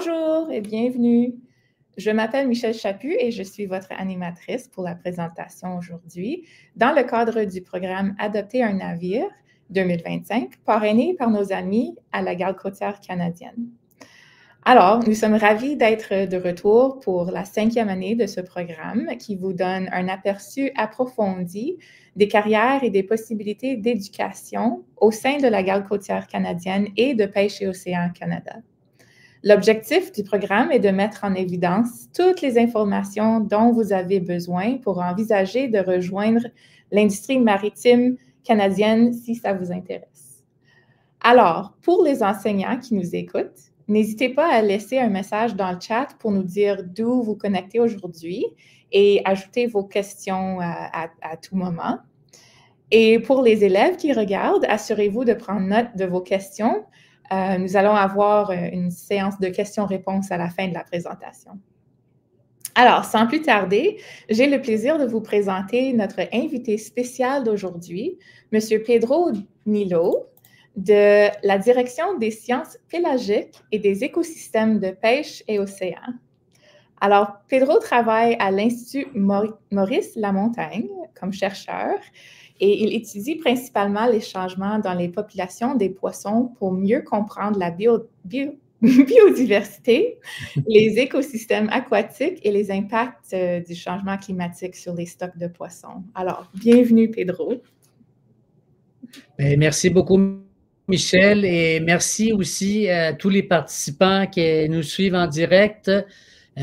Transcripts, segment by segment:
Bonjour et bienvenue. Je m'appelle Michèle Chaput et je suis votre animatrice pour la présentation aujourd'hui dans le cadre du programme Adopter un navire 2025, parrainé par nos amis à la Garde côtière canadienne. Alors, nous sommes ravis d'être de retour pour la 5e année de ce programme qui vous donne un aperçu approfondi des carrières et des possibilités d'éducation au sein de la Garde côtière canadienne et de Pêche et Océan Canada. L'objectif du programme est de mettre en évidence toutes les informations dont vous avez besoin pour envisager de rejoindre l'industrie maritime canadienne si ça vous intéresse. Alors, pour les enseignants qui nous écoutent, n'hésitez pas à laisser un message dans le chat pour nous dire d'où vous connectez aujourd'hui et ajouter vos questions à tout moment. Et pour les élèves qui regardent, assurez-vous de prendre note de vos questions. Nous allons avoir une séance de questions-réponses à la fin de la présentation. Alors, sans plus tarder, j'ai le plaisir de vous présenter notre invité spécial d'aujourd'hui, M. Pedro Nilo, de la Direction des sciences pélagiques et des écosystèmes de pêche et océan. Alors, Pedro travaille à l'Institut Maurice Lamontagne comme chercheur et il étudie principalement les changements dans les populations des poissons pour mieux comprendre la biodiversité, les écosystèmes aquatiques et les impacts du changement climatique sur les stocks de poissons. Alors, bienvenue, Pedro. Bien, merci beaucoup, Michèle, et merci aussi à tous les participants qui nous suivent en direct.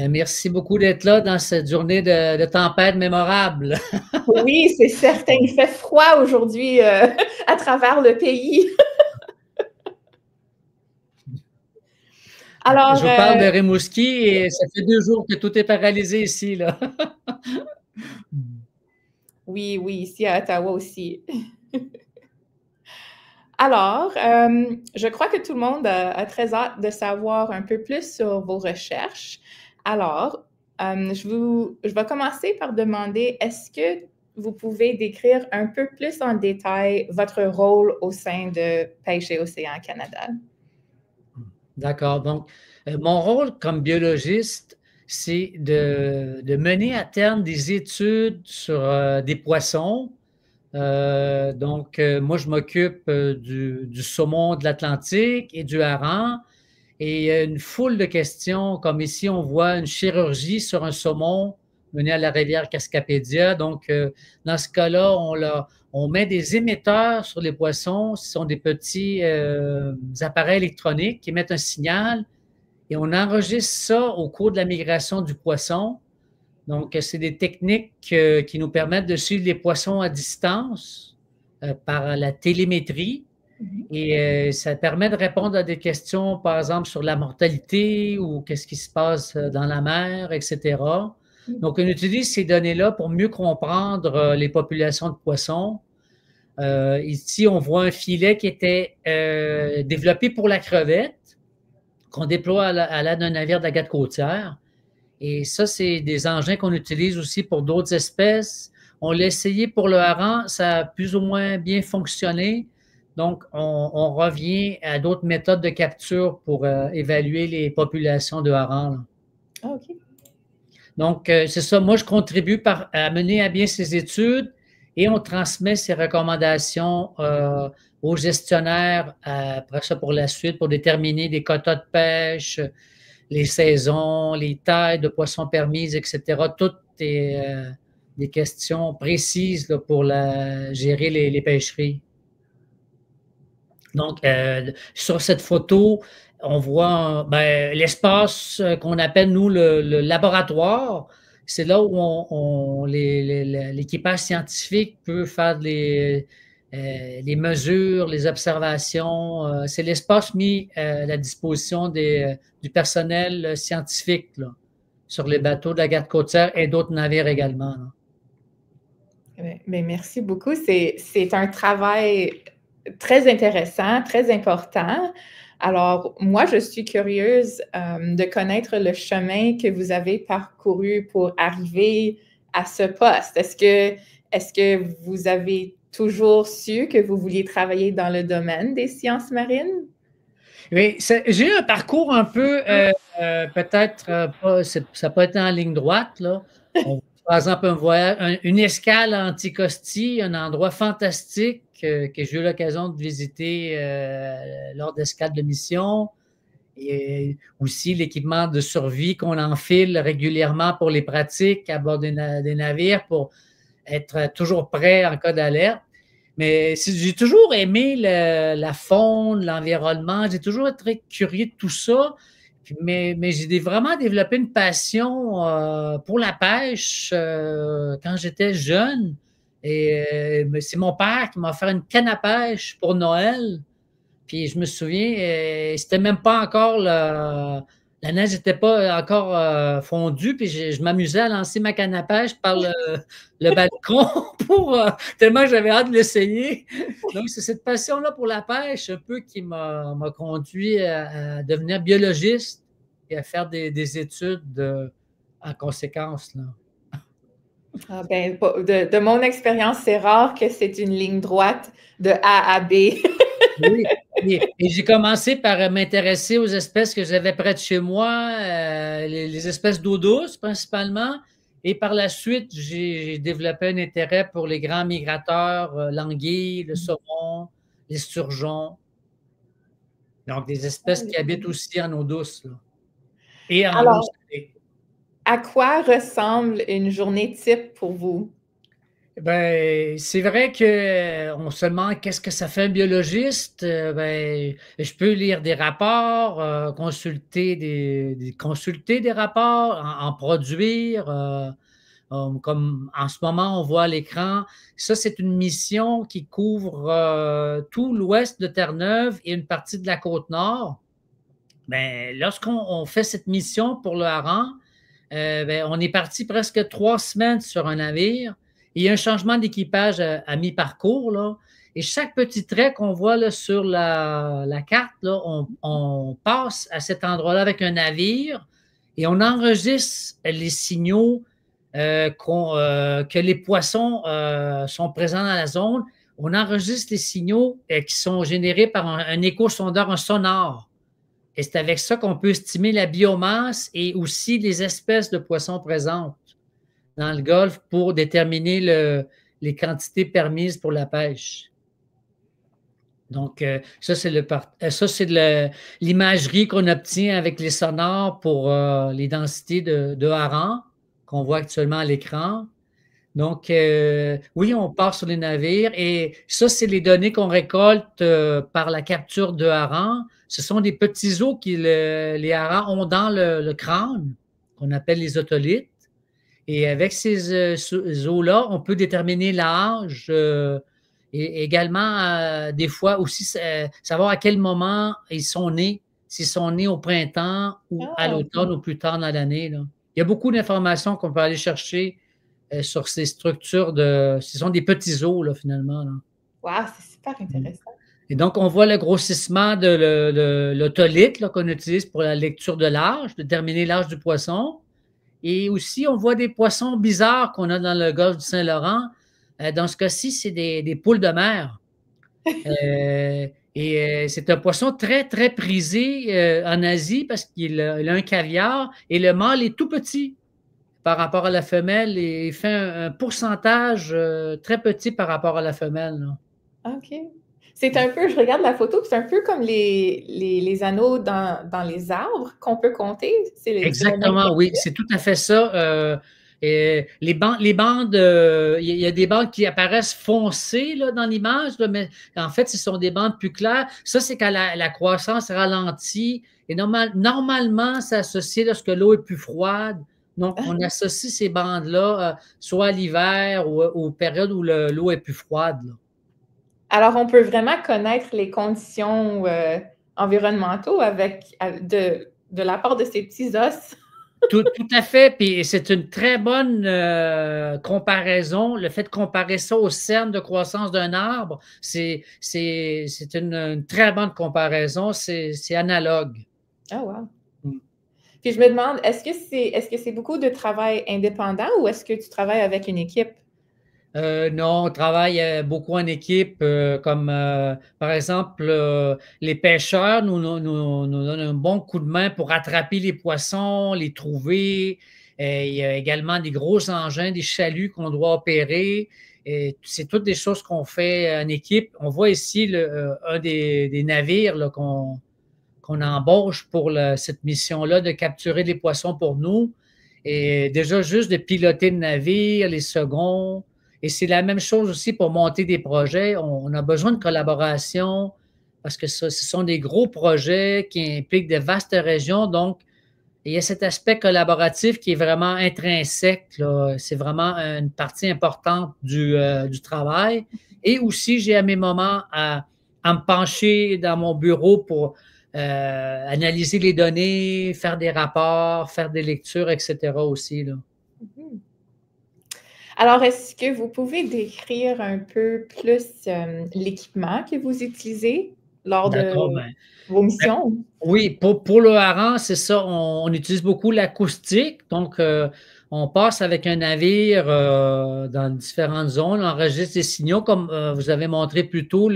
Merci beaucoup d'être là dans cette journée de tempête mémorable. Oui, c'est certain. Il fait froid aujourd'hui à travers le pays. Alors, je vous parle de Rimouski et ça fait 2 jours que tout est paralysé ici, là. Oui, ici à Ottawa aussi. Alors, je crois que tout le monde a très hâte de savoir un peu plus sur vos recherches. Alors, je vais commencer par demander, est-ce que vous pouvez décrire un peu plus en détail votre rôle au sein de Pêche et Océan Canada? D'accord. Donc, mon rôle comme biologiste, c'est de mener à terme des études sur des poissons. Moi, je m'occupe du saumon de l'Atlantique et du hareng. Et il y a une foule de questions, comme ici, on voit une chirurgie sur un saumon mené à la rivière Cascapédia. Donc, dans ce cas-là, on met des émetteurs sur les poissons. Ce sont des petits appareils électroniques qui émettent un signal et on enregistre ça au cours de la migration du poisson. Donc, c'est des techniques qui nous permettent de suivre les poissons à distance par la télémétrie. Et ça permet de répondre à des questions, par exemple, sur la mortalité ou qu'est-ce qui se passe dans la mer, etc. Donc, on utilise ces données-là pour mieux comprendre les populations de poissons. Ici, on voit un filet qui était développé pour la crevette, qu'on déploie à l'aide d'un navire de la Garde côtière. Et ça, c'est des engins qu'on utilise aussi pour d'autres espèces. On l'a essayé pour le hareng, ça a plus ou moins bien fonctionné. Donc, on revient à d'autres méthodes de capture pour évaluer les populations de harengs. Ah, OK. Donc, c'est ça. Moi, je contribue à mener à bien ces études et on transmet ces recommandations aux gestionnaires après ça pour la suite, pour déterminer des quotas de pêche, les saisons, les tailles de poissons permises, etc. Toutes des questions précises là, pour gérer les pêcheries. Donc, sur cette photo, on voit l'espace qu'on appelle, nous, le laboratoire. C'est là où l'équipage scientifique peut faire les mesures, les observations. C'est l'espace mis à la disposition du personnel scientifique là, sur les bateaux de la Garde côtière et d'autres navires également. Bien, merci beaucoup. C'est un travail très intéressant, très important. Alors, moi, je suis curieuse de connaître le chemin que vous avez parcouru pour arriver à ce poste. Est-ce que vous avez toujours su que vous vouliez travailler dans le domaine des sciences marines? Oui, j'ai eu un parcours un peu, peut-être pas, ça n'a pas été en ligne droite, là. Par exemple, un voyage, une escale à Anticosti, un endroit fantastique que j'ai eu l'occasion de visiter lors d'escales de mission. Et aussi l'équipement de survie qu'on enfile régulièrement pour les pratiques à bord des navires pour être toujours prêt en cas d'alerte. Mais j'ai toujours aimé la faune, l'environnement. J'ai toujours été très curieux de tout ça. Mais j'ai vraiment développé une passion pour la pêche quand j'étais jeune. Et c'est mon père qui m'a offert une canne à pêche pour Noël. Puis je me souviens, c'était même pas encore la neige n'était pas encore fondue, puis je m'amusais à lancer ma canne à pêche par le balcon tellement j'avais hâte de l'essayer. Donc, c'est cette passion-là pour la pêche un peu qui m'a conduit à devenir biologiste et à faire des études en conséquence, là. Ah ben, de mon expérience, c'est rare que c'est une ligne droite de A à B. Oui, et j'ai commencé par m'intéresser aux espèces que j'avais près de chez moi, les espèces d'eau douce principalement. Et par la suite, j'ai développé un intérêt pour les grands migrateurs, l'anguille, le saumon, les sturgeons. Donc, des espèces qui habitent aussi en eau douce, là, et en eau Alors, salée. à quoi ressemble une journée type pour vous? Ben, c'est vrai que on se demande qu'est-ce que ça fait un biologiste. Ben, je peux lire des rapports, consulter des rapports, en produire. Comme en ce moment, on voit à l'écran, ça, c'est une mission qui couvre tout l'ouest de Terre-Neuve et une partie de la côte nord. Ben, lorsqu'on fait cette mission pour le hareng, ben, on est parti presque 3 semaines sur un navire. Il y a un changement d'équipage à mi-parcours, là. Et chaque petit trait qu'on voit là, sur la carte, là, on passe à cet endroit-là avec un navire et on enregistre les signaux que les poissons sont présents dans la zone. On enregistre les signaux qui sont générés par un échosondeur, un sonar. Et c'est avec ça qu'on peut estimer la biomasse et aussi les espèces de poissons présentes dans le golfe pour déterminer les quantités permises pour la pêche. Donc, ça, c'est l'imagerie qu'on obtient avec les sonars pour les densités de hareng qu'on voit actuellement à l'écran. Donc, oui, on part sur les navires et ça, c'est les données qu'on récolte par la capture de harengs. Ce sont des petits os que les harengs ont dans le crâne, qu'on appelle les otolithes. Et avec ces os-là, on peut déterminer l'âge et également, des fois aussi, savoir à quel moment ils sont nés, s'ils sont nés au printemps ou à Ah, l'automne ou plus tard dans l'année, là. Il y a beaucoup d'informations qu'on peut aller chercher sur ces structures ce sont des petits os, là, finalement, là. wow, c'est super Mm. intéressant. Et donc, on voit le grossissement de l'otolithe là, qu'on utilise pour la lecture de l'âge, déterminer l'âge du poisson. Et aussi, on voit des poissons bizarres qu'on a dans le golfe du Saint-Laurent. Dans ce cas-ci, c'est des poules de mer. C'est un poisson très, très prisé en Asie parce qu'il a un caviar et le mâle est tout petit par rapport à la femelle et il fait un pourcentage très petit par rapport à la femelle, là. OK. C'est un peu, je regarde la photo, c'est un peu comme les anneaux dans les arbres qu'on peut compter. C'est le même Exactement, oui, principe? c'est tout à fait ça. Et les bandes, il y a des bandes qui apparaissent foncées là, dans l'image, là, mais en fait, ce sont des bandes plus claires. Ça, c'est quand la croissance ralentit. Et normalement, c'est associé lorsque l'eau est plus froide. Donc, Ah, on associe ces bandes-là soit à l'hiver ou aux périodes où l'eau est plus froide, là. alors, on peut vraiment connaître les conditions environnementaux de la part de ces petits os. Tout à fait, puis c'est une très bonne comparaison. Le fait de comparer ça au cerne de croissance d'un arbre, c'est une très bonne comparaison. C'est analogue. Ah, wow. Mm. Puis je me demande, est-ce que c'est beaucoup de travail indépendant ou est-ce que tu travailles avec une équipe? Non, on travaille beaucoup en équipe, comme par exemple les pêcheurs nous donnent un bon coup de main pour attraper les poissons, les trouver. Il y a également des gros engins, des chaluts qu'on doit opérer. C'est toutes des choses qu'on fait en équipe. On voit ici un des navires là, qu'on embauche pour cette mission-là de capturer les poissons pour nous. Et déjà, juste de piloter le navire, les seconds. Et c'est la même chose aussi pour monter des projets. On a besoin de collaboration parce que ce sont des gros projets qui impliquent de vastes régions. Donc, il y a cet aspect collaboratif qui est vraiment intrinsèque, là. C'est vraiment une partie importante du travail. Et aussi, j'ai à mes moments à me pencher dans mon bureau pour analyser les données, faire des rapports, faire des lectures, etc. aussi, là. Mhm. Alors, est-ce que vous pouvez décrire un peu plus l'équipement que vous utilisez lors de D'accord, vos missions? oui, pour le hareng, c'est ça, on utilise beaucoup l'acoustique. Donc, on passe avec un navire dans différentes zones, on enregistre des signaux, comme vous avez montré plus tôt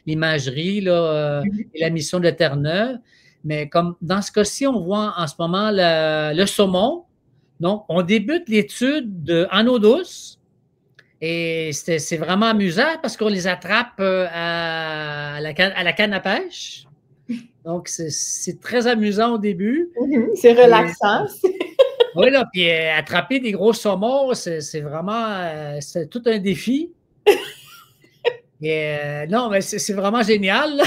l'imagerie là, Mhm. et la mission de Terre-Neuve. Mais comme dans ce cas-ci, on voit en ce moment le saumon. Donc, on débute l'étude en eau douce. Et c'est vraiment amusant parce qu'on les attrape à la canne à pêche. Donc, c'est très amusant au début. Mhm. C'est Et, relaxant. oui, là, puis attraper des gros saumons, c'est vraiment c'est tout un défi. Et non, mais c'est vraiment génial.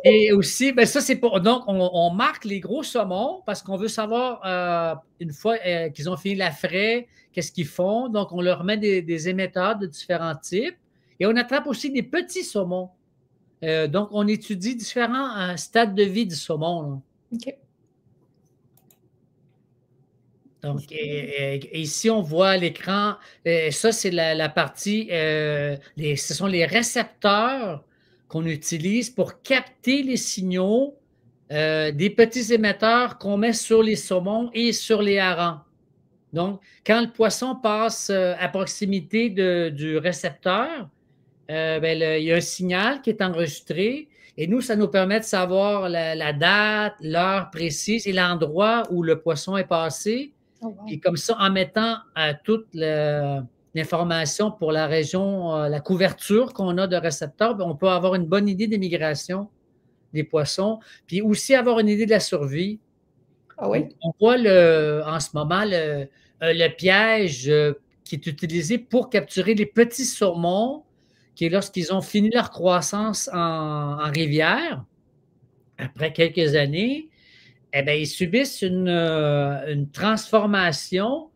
Et aussi, ben ça, c'est pour. Donc, on marque les gros saumons parce qu'on veut savoir, une fois qu'ils ont fini la fraie, qu'est-ce qu'ils font. Donc, on leur met des émetteurs de différents types. Et on attrape aussi des petits saumons. Donc, on étudie différents stades de vie du saumon, là. OK. Donc, ici, on voit à l'écran, ça, c'est la partie, ce sont les récepteurs qu'on utilise pour capter les signaux des petits émetteurs qu'on met sur les saumons et sur les harengs. Donc, quand le poisson passe à proximité du récepteur, ben, il y a un signal qui est enregistré et nous, ça nous permet de savoir la date, l'heure précise et l'endroit où le poisson est passé. Oh, wow. Puis comme ça, en mettant toute l'information pour la région, la couverture qu'on a de récepteurs, ben, on peut avoir une bonne idée des migrations des poissons, puis aussi avoir une idée de la survie. Ah Donc, oui? on voit en ce moment le piège qui est utilisé pour capturer les petits saumons, qui est lorsqu'ils ont fini leur croissance en rivière, après quelques années, eh bien, ils subissent une transformation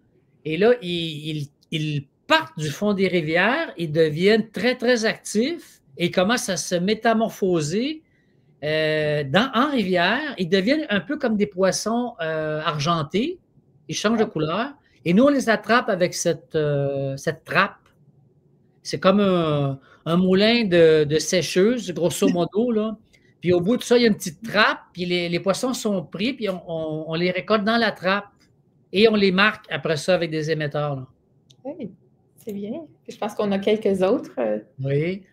et là, ils partent du fond des rivières, ils deviennent très, très actifs et ils commencent à se métamorphoser en rivière. Ils deviennent un peu comme des poissons argentés. Ils changent de couleur et nous, on les attrape avec cette trappe. C'est comme un moulin de sécheuse, grosso modo, là. Puis au bout de ça, il y a une petite trappe, puis les poissons sont pris, puis on les récolte dans la trappe et on les marque après ça avec des émetteurs, là. Oui, c'est bien. Puis je pense qu'on a quelques autres. Oui.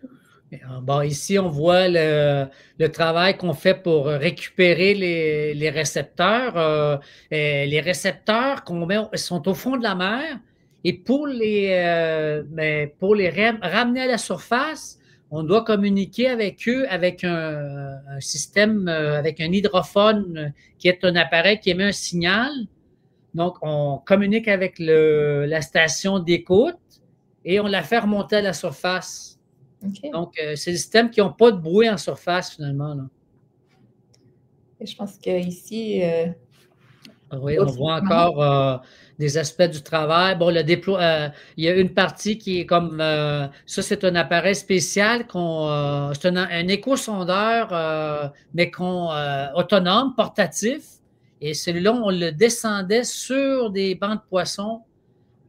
Bon, ici, on voit le travail qu'on fait pour récupérer les récepteurs. Les récepteurs qu'on met sont au fond de la mer et pour les ramener à la surface, on doit communiquer avec eux avec un système, avec un hydrophone qui est un appareil qui émet un signal. Donc, on communique avec la station d'écoute et on la fait remonter à la surface. OK. Donc, c'est des systèmes qui n'ont pas de bruit en surface, finalement, là. Et je pense qu'ici, Oui, on voit encore des aspects du travail. Bon, il y a une partie qui est comme ça, c'est un appareil spécial c'est un échosondeur, mais autonome, portatif. Et celui-là, on le descendait sur des bancs de poissons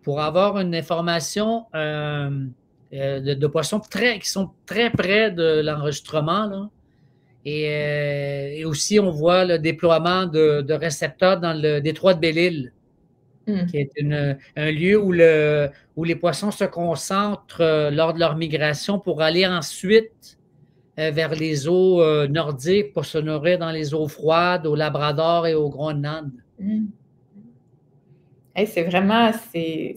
pour avoir une information de poissons qui sont très près de l'enregistrement, là. Et aussi, on voit le déploiement de récepteurs dans le détroit de Belle-Île. qui est un lieu où les poissons se concentrent lors de leur migration pour aller ensuite vers les eaux nordiques pour se nourrir dans les eaux froides, au Labrador et au Groenland. Hey, c'est vraiment, il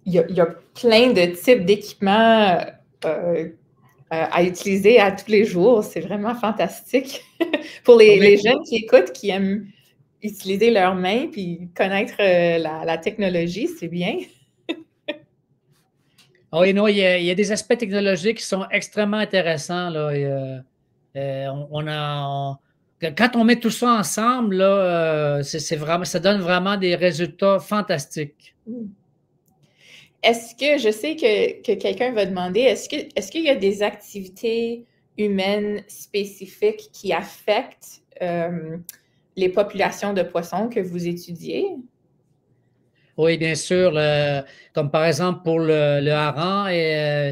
y a plein de types d'équipements à utiliser à tous les jours. C'est vraiment fantastique. Pour les jeunes qui écoutent, qui aiment utiliser leurs mains puis connaître la technologie, c'est bien. Oui, non, il y a des aspects technologiques qui sont extrêmement intéressants, là. Quand on met tout ça ensemble, là, ça donne vraiment des résultats fantastiques. Est-ce que, je sais que quelqu'un va demander, est-ce qu'il y a des activités humaines spécifiques qui affectent les populations de poissons que vous étudiez? Oui, bien sûr. Comme par exemple pour le hareng,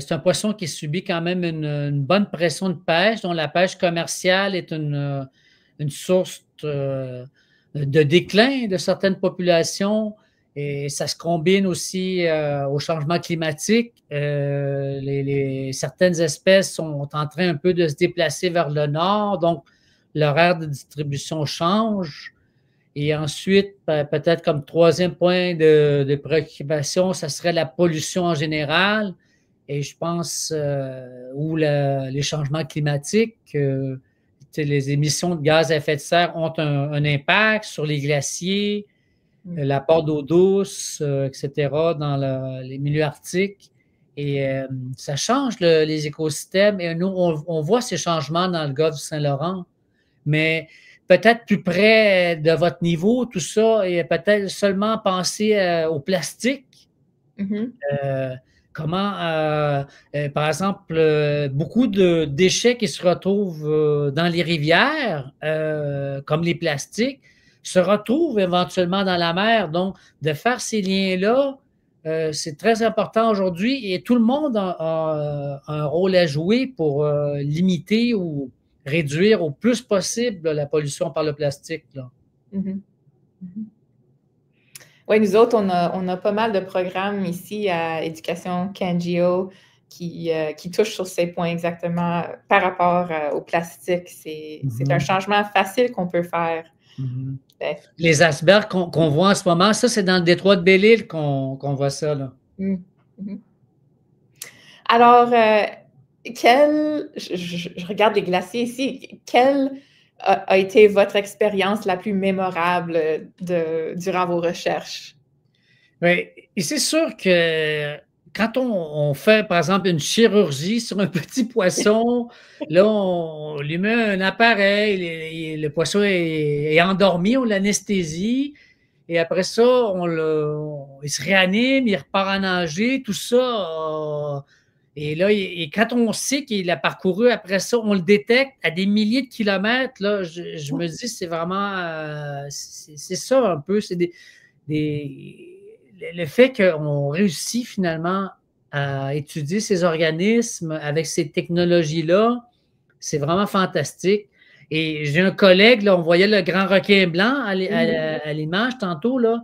c'est un poisson qui subit quand même une bonne pression de pêche, dont la pêche commerciale est une source de déclin de certaines populations. Et ça se combine aussi au changement climatique. Certaines espèces sont en train un peu de se déplacer vers le nord, donc leur aire de distribution change. Et ensuite, peut-être comme troisième point de préoccupation, ça serait la pollution en général. Et je pense, ou les changements climatiques, les émissions de gaz à effet de serre ont un impact sur les glaciers, l'apport d'eau douce, etc., dans les milieux arctiques. Et ça change les écosystèmes. Et nous, on voit ces changements dans le golfe du Saint-Laurent. Mais peut-être plus près de votre niveau, tout ça, et peut-être seulement penser au plastique. Comment, par exemple, beaucoup de déchets qui se retrouvent dans les rivières, comme les plastiques, se retrouvent éventuellement dans la mer. Donc, de faire ces liens-là, c'est très important aujourd'hui et tout le monde a un rôle à jouer pour limiter ou réduire au plus possible la pollution par le plastique, là. Oui, nous autres, on a pas mal de programmes ici à Éducation Kangeo qui touchent sur ces points exactement par rapport au plastique. C'est un changement facile qu'on peut faire. Les icebergs qu'on voit en ce moment, ça, c'est dans le détroit de Belle-Île qu'on voit ça, là. Alors, je regarde les glaciers ici. Quelle a été votre expérience la plus mémorable durant vos recherches? Oui, et c'est sûr que quand on fait, par exemple, une chirurgie sur un petit poisson, là, on lui met un appareil, le poisson est endormi, on l'anesthésie, et après ça, il se réanime, il repart à nager, tout ça. Et là, quand on sait qu'il a parcouru après ça, on le détecte à des milliers de kilomètres, là, je me dis, c'est vraiment, c'est ça un peu, c'est le fait qu'on réussit finalement à étudier ces organismes avec ces technologies-là, c'est vraiment fantastique. Et j'ai un collègue, là, on voyait le grand requin blanc à l'image tantôt, là.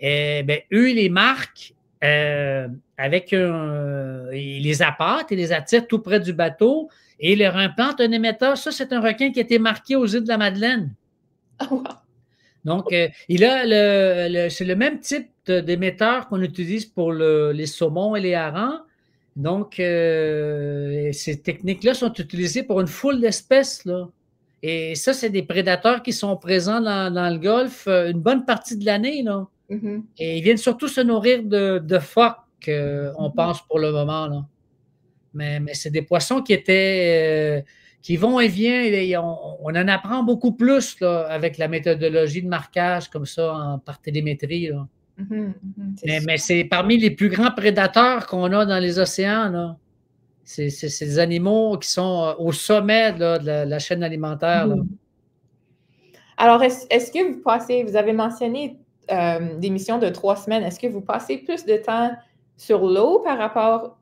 Ben, eux, ils les marquent avec ils les appâtent et les attirent tout près du bateau et ils leur implantent un émetteur. Ça, c'est un requin qui a été marqué aux îles de la Madeleine. Oh, wow. Donc, c'est le même type d'émetteur qu'on utilise pour les saumons et les harengs. Donc, ces techniques-là sont utilisées pour une foule d'espèces, là. Et ça, c'est des prédateurs qui sont présents dans le golfe une bonne partie de l'année, là. Et ils viennent surtout se nourrir de phoques, on pense pour le moment, là. Mais c'est des poissons qui vont et viennent. On en apprend beaucoup plus là, avec la méthodologie de marquage comme ça par télémétrie, là. Mais c'est parmi les plus grands prédateurs qu'on a dans les océans, là. C'est des animaux qui sont au sommet là, de la chaîne alimentaire, là. Alors, est-ce que vous avez mentionné des missions de 3 semaines, est-ce que vous passez plus de temps sur l'eau par rapport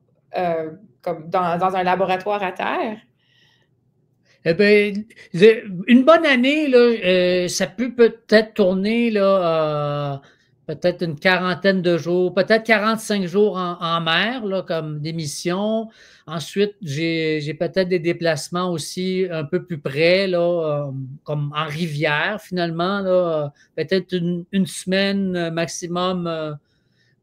comme dans un laboratoire à terre? Eh ben, une bonne année, là, ça peut-être tourner là, peut-être une quarantaine de jours, peut-être 45 jours en mer, là, comme des missions. Ensuite, j'ai peut-être des déplacements aussi un peu plus près, là, comme en rivière, finalement, là, peut-être une semaine maximum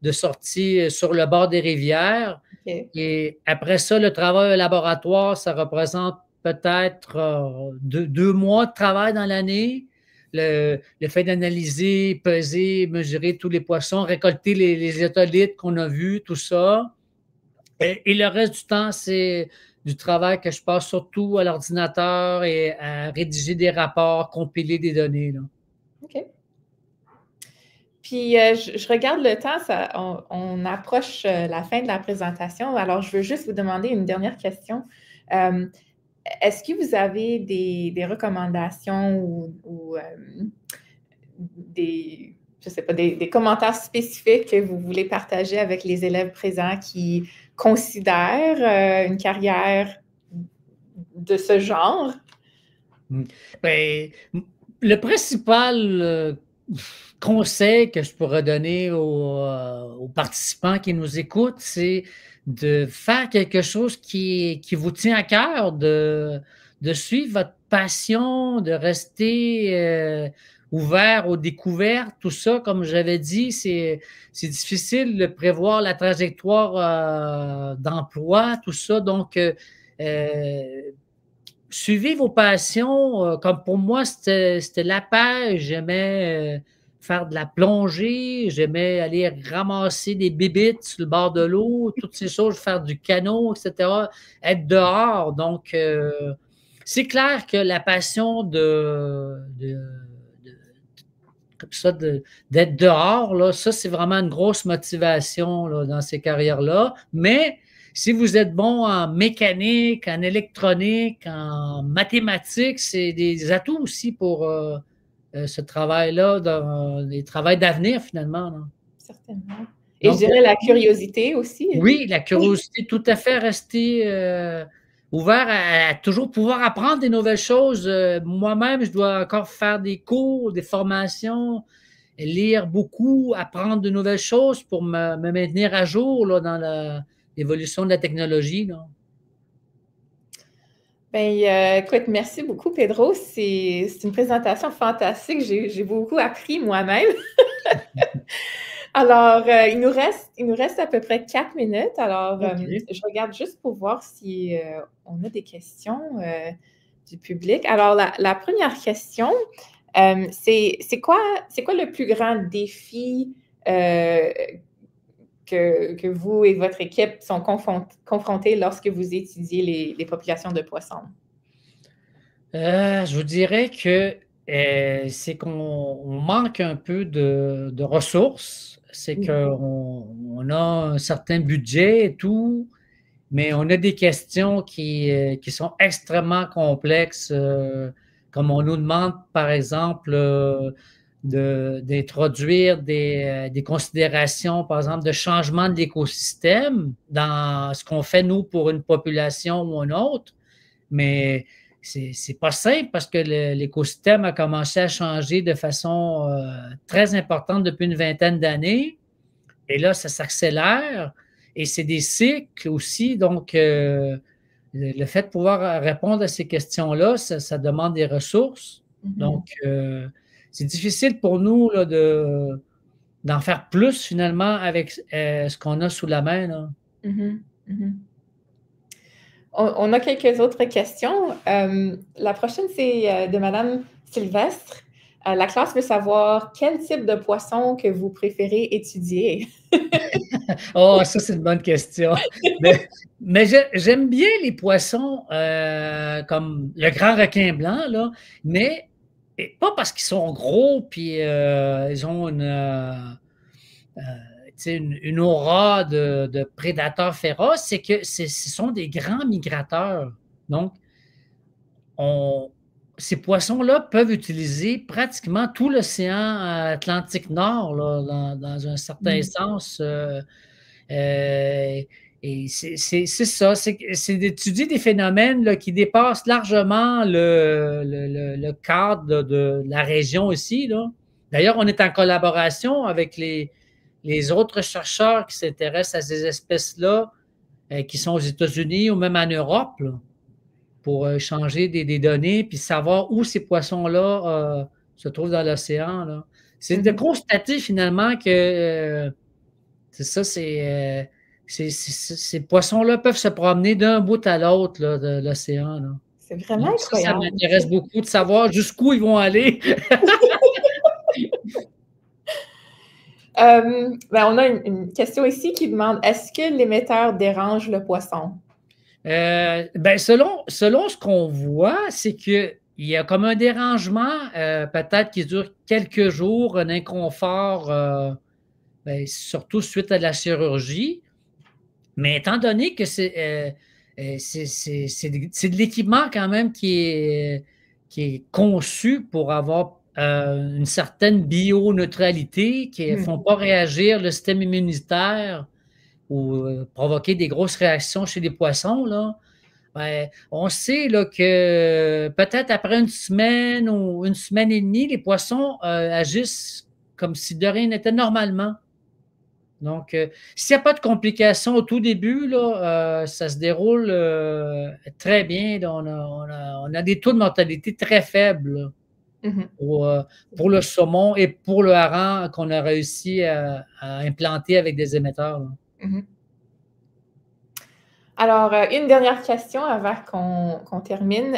de sortie sur le bord des rivières. OK. Et après ça, le travail au laboratoire, ça représente peut-être 2 mois de travail dans l'année. Le fait d'analyser, peser, mesurer tous les poissons, récolter les otolithes qu'on a vus, tout ça. Et le reste du temps, c'est du travail que je passe surtout à l'ordinateur et à rédiger des rapports, compiler des données, là. OK. Puis, je regarde le temps, on approche la fin de la présentation. Alors, je veux juste vous demander une dernière question. Est-ce que vous avez des recommandations ou je sais pas, des commentaires spécifiques que vous voulez partager avec les élèves présents qui considèrent une carrière de ce genre? Ben, le principal conseil que je pourrais donner aux participants qui nous écoutent, c'est de faire quelque chose qui vous tient à cœur, de suivre votre passion, de rester ouvert aux découvertes, tout ça. Comme j'avais dit, c'est difficile de prévoir la trajectoire d'emploi, tout ça. Donc, suivez vos passions. Comme pour moi, c'était la pêche. J'aimais faire de la plongée. J'aimais aller ramasser des bébites sur le bord de l'eau, toutes ces choses, faire du canot, etc. Être dehors. Donc, c'est clair que la passion comme ça, d'être dehors, là, ça, c'est vraiment une grosse motivation là, dans ces carrières-là. Mais si vous êtes bon en mécanique, en électronique, en mathématiques, c'est des atouts aussi pour ce travail-là, les travails d'avenir finalement, là. Certainement. Et je Donc, dirais la curiosité aussi. oui, la curiosité, tout à fait, rester ouvert à toujours pouvoir apprendre des nouvelles choses. Moi-même, je dois encore faire des cours, des formations, lire beaucoup, apprendre de nouvelles choses pour me maintenir à jour là, dans l'évolution de la technologie, là. Ben, écoute, merci beaucoup, Pedro. C'est une présentation fantastique. J'ai beaucoup appris moi-même. Alors, il nous reste à peu près 4 minutes. Alors, OK. je regarde juste pour voir si on a des questions du public. Alors, la première question, c'est quoi le plus grand défi que vous et votre équipe sont confrontés lorsque vous étudiez les populations de poissons? Je vous dirais que c'est qu'on manque un peu de ressources. C'est qu'on a un certain budget et tout, mais on a des questions qui sont extrêmement complexes, comme on nous demande, par exemple, d'introduire des considérations, par exemple, de changement de l'écosystème dans ce qu'on fait, nous, pour une population ou une autre. Mais c'est pas simple parce que l'écosystème a commencé à changer de façon très importante depuis une vingtaine d'années. Et là, ça s'accélère et c'est des cycles aussi. Donc, le fait de pouvoir répondre à ces questions-là, ça demande des ressources. Donc, c'est difficile pour nous là, d'en faire plus finalement avec ce qu'on a sous la main, là. Mhm, mhm. On a quelques autres questions. La prochaine, c'est de Madame Sylvestre. La classe veut savoir quel type de poisson que vous préférez étudier. Oh, ça, c'est une bonne question. Mais j'aime bien les poissons comme le grand requin blanc, là, mais et pas parce qu'ils sont gros puis ils ont tu sais, une aura de prédateurs féroces, c'est que ce sont des grands migrateurs. Donc, on, ces poissons-là peuvent utiliser pratiquement tout l'océan Atlantique Nord, là, dans un certain Mm. sens. Euh, Et c'est ça, c'est d'étudier des phénomènes là, qui dépassent largement le cadre de la région ici, là. D'ailleurs, on est en collaboration avec les autres chercheurs qui s'intéressent à ces espèces-là, qui sont aux États-Unis ou même en Europe, là, pour échanger des données puis savoir où ces poissons-là se trouvent dans l'océan, là. C'est de constater finalement que c'est ça, ces poissons-là peuvent se promener d'un bout à l'autre là, de l'océan, là. C'est vraiment Donc ça incroyable. m'intéresse beaucoup de savoir jusqu'où ils vont aller. On a une question ici qui demande, est-ce que l'émetteur dérange le poisson? Selon ce qu'on voit, c'est qu'il y a comme un dérangement, peut-être qui dure quelques jours, un inconfort, surtout suite à la chirurgie. Mais étant donné que c'est de l'équipement quand même qui est conçu pour avoir une certaine bio-neutralité, qui ne font pas réagir le système immunitaire ou provoquer des grosses réactions chez les poissons, là, on sait là, que peut-être après une semaine ou une semaine et demie, les poissons agissent comme si de rien n'était normalement. Donc, s'il n'y a pas de complications au tout début, là, ça se déroule très bien. Là, on a des taux de mortalité très faibles là, pour le saumon et pour le hareng qu'on a réussi à implanter avec des émetteurs, là. Alors, une dernière question avant qu'on termine.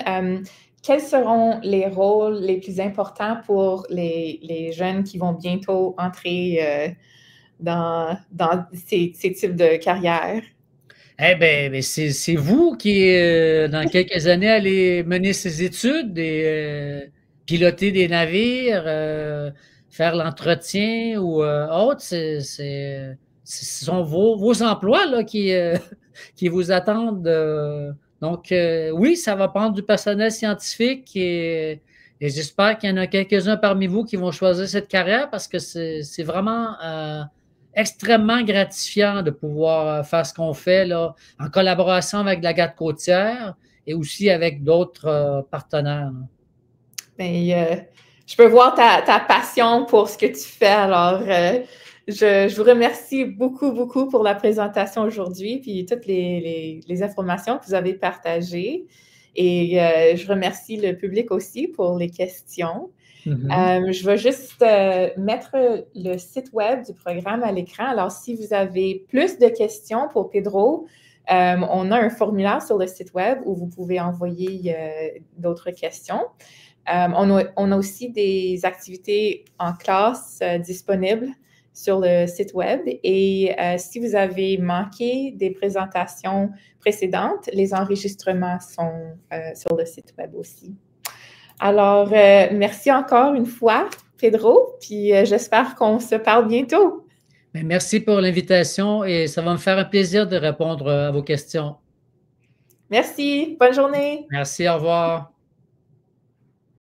Quels seront les rôles les plus importants pour les jeunes qui vont bientôt entrer dans ces types de carrières? Eh bien, c'est vous qui, dans quelques années, allez mener ces études et piloter des navires, faire l'entretien ou autre. Ce sont vos emplois là, qui vous attendent. Donc, oui, ça va prendre du personnel scientifique et j'espère qu'il y en a quelques-uns parmi vous qui vont choisir cette carrière parce que c'est vraiment extrêmement gratifiant de pouvoir faire ce qu'on fait là, en collaboration avec la garde côtière et aussi avec d'autres partenaires. Je peux voir ta passion pour ce que tu fais. Alors, je vous remercie beaucoup, beaucoup pour la présentation aujourd'hui puis toutes les informations que vous avez partagées. Et je remercie le public aussi pour les questions. Je vais juste mettre le site web du programme à l'écran. Alors, si vous avez plus de questions pour Pedro, on a un formulaire sur le site web où vous pouvez envoyer d'autres questions. On a aussi des activités en classe disponibles sur le site web. Et si vous avez manqué des présentations précédentes, les enregistrements sont sur le site web aussi. Alors, merci encore une fois, Pedro, puis j'espère qu'on se parle bientôt. Merci pour l'invitation et ça va me faire un plaisir de répondre à vos questions. Merci, bonne journée. Merci, au revoir.